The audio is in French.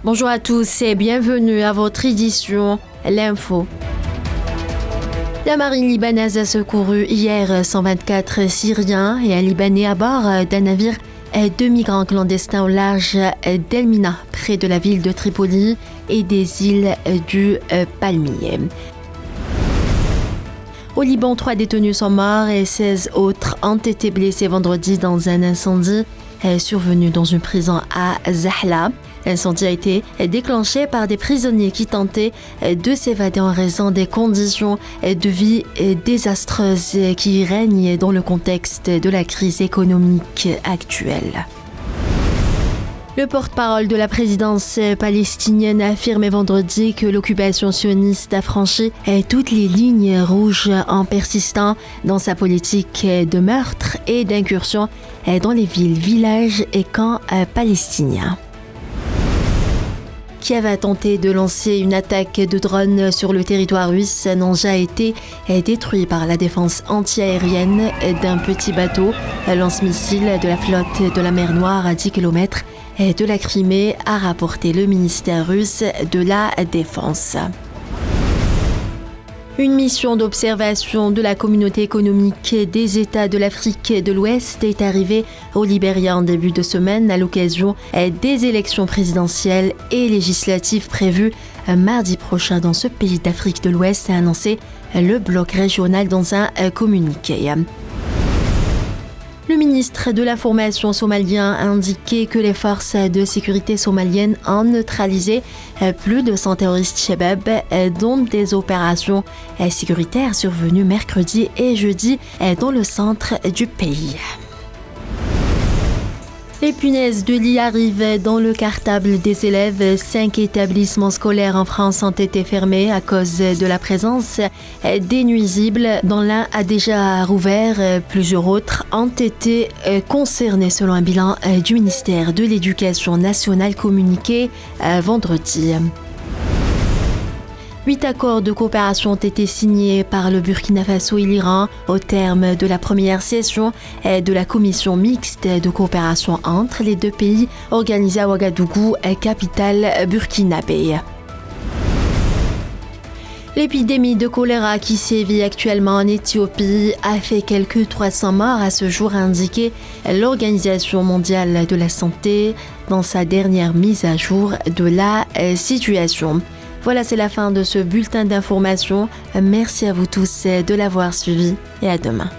Bonjour à tous et bienvenue à votre édition L'Info. La marine libanaise a secouru hier 124 Syriens et un Libanais à bord d'un navire de migrants clandestins au large d'El-Mina, près de la ville de Tripoli et des îles du Palmier. Au Liban, 3 détenus sont morts et 16 autres ont été blessés vendredi dans un incendie survenu dans une prison à Zahla. L'incendie a été déclenché par des prisonniers qui tentaient de s'évader en raison des conditions de vie désastreuses qui règnent dans le contexte de la crise économique actuelle. Le porte-parole de la présidence palestinienne a affirmé vendredi que l'occupation sioniste a franchi toutes les lignes rouges en persistant dans sa politique de meurtre et d'incursion dans les villes, villages et camps palestiniens. Kiev a tenté de lancer une attaque de drone sur le territoire russe. Nanja a été détruit par la défense antiaérienne d'un petit bateau lance-missile de la flotte de la mer Noire à 10 km de la Crimée, a rapporté le ministère russe de la Défense. Une mission d'observation de la communauté économique des États de l'Afrique de l'Ouest est arrivée au Libéria en début de semaine à l'occasion des élections présidentielles et législatives prévues mardi prochain dans ce pays d'Afrique de l'Ouest, a annoncé le bloc régional dans un communiqué. Le ministre de l'Information somalien a indiqué que les forces de sécurité somaliennes ont neutralisé plus de 100 terroristes Shabab, dont des opérations sécuritaires survenues mercredi et jeudi dans le centre du pays. Les punaises de lit arrivent dans le cartable des élèves. 5 établissements scolaires en France ont été fermés à cause de la présence des nuisibles. Dont l'un a déjà rouvert, plusieurs autres ont été concernés selon un bilan du ministère de l'Éducation nationale communiqué vendredi. 8 accords de coopération ont été signés par le Burkina Faso et l'Iran au terme de la première session de la commission mixte de coopération entre les deux pays organisée à Ouagadougou, capitale burkinabé. L'épidémie de choléra qui sévit actuellement en Éthiopie a fait quelques 300 morts à ce jour, a indiqué l'Organisation mondiale de la santé dans sa dernière mise à jour de la situation. Voilà, c'est la fin de ce bulletin d'information. Merci à vous tous de l'avoir suivi et à demain.